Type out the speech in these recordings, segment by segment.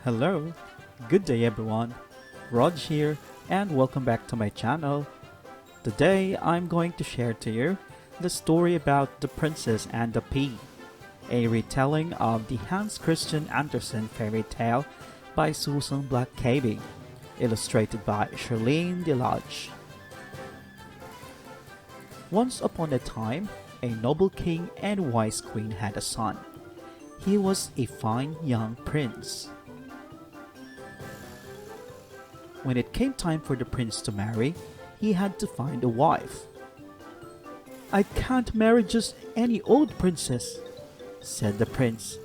Hello, good day everyone, Roj here and welcome back to my channel. Today I'm going to share to you the story about The Princess and the Pea, a retelling of the Hans Christian Andersen fairy tale by Susan Blackaby, illustrated by Charlene DeLage. Once upon a time, a noble king and wise queen had a son. He was a fine young prince. When it came time for the prince to marry, he had to find a wife. "I can't marry just any old princess," said the prince.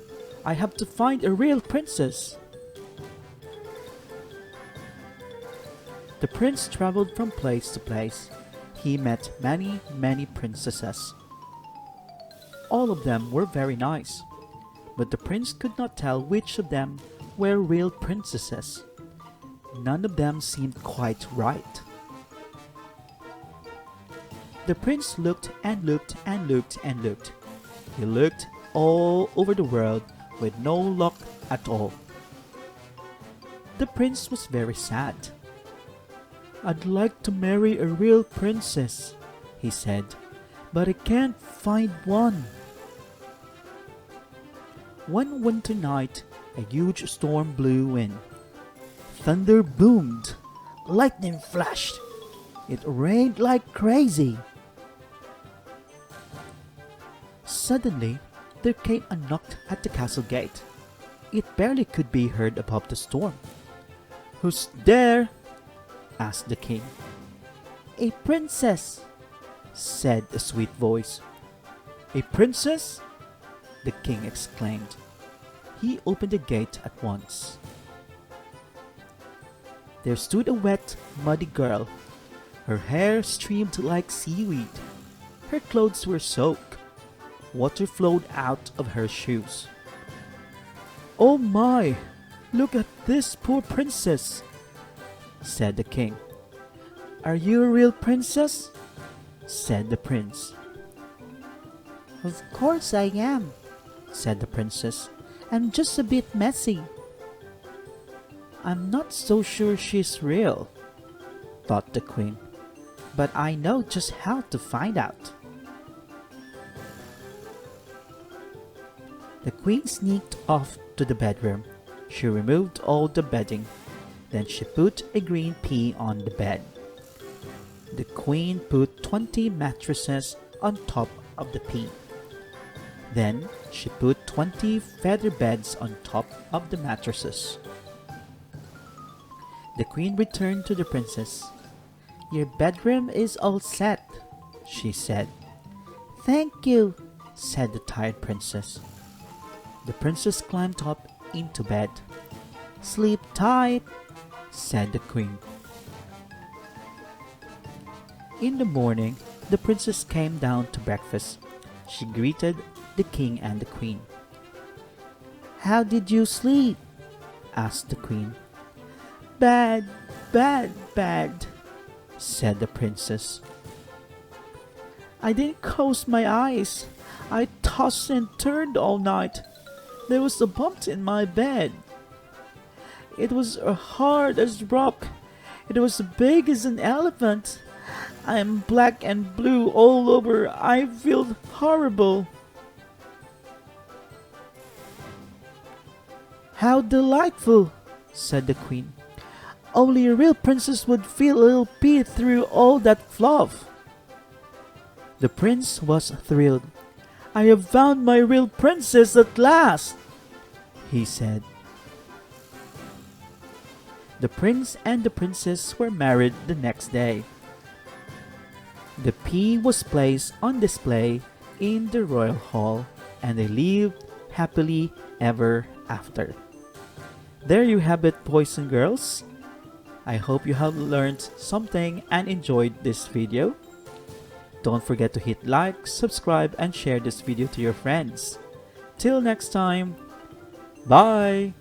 "I have to find a real princess." The prince traveled from place to place. He met many princesses. All of them were very nice, but the prince could not tell which of them were real princesses. None of them seemed quite right. The prince looked and looked and looked and looked. He looked all over the world with no luck at all. The prince was very sad. "I'd like to marry a real princess," he said, "but I can't find one." One winter night, a huge storm blew in. Thunder boomed, lightning flashed. It rained like crazy. Suddenly, there came a knock at the castle gate. It barely could be heard above the storm. "Who's there?" asked the king. "A princess," said a sweet voice. "A princess?" the king exclaimed. He opened the gate at once. There stood a wet, muddy girl. Her hair streamed like seaweed. Her clothes were soaked. Water flowed out of her shoes. "Oh my! Look at this poor princess," said the king. "Are you a real princess?" said the prince. "Of course I am," said the princess. "I'm just a bit messy." "I'm not so sure she's real," thought the queen, "but I know just how to find out." The queen sneaked off to the bedroom. She removed all the bedding. Then she put a green pea on the bed. The queen put 20 mattresses on top of the pea. Then she put 20 feather beds on top of the mattresses. The queen returned to the princess. "Your bedroom is all set," she said. "Thank you," said the tired princess. The princess climbed up into bed. "Sleep tight," said the queen. In the morning, the princess came down to breakfast. She greeted the king and the queen. "How did you sleep?" asked the queen. "Bad, bad," said the princess. "I didn't close my eyes. I tossed and turned all night. There was a bump in my bed. It was hard as rock. It was big as an elephant. I'm black and blue all over. I feel horrible." "How delightful," said the queen. "Only a real princess would feel a little pea through all that fluff." The prince was thrilled. "I have found my real princess at last," he said. The prince and the princess were married the next day. The pea was placed on display in the royal hall, and they lived happily ever after. There you have it, boys and girls. I hope you have learned something and enjoyed this video. Don't forget to hit like, subscribe, and share this video to your friends. Till next time, bye!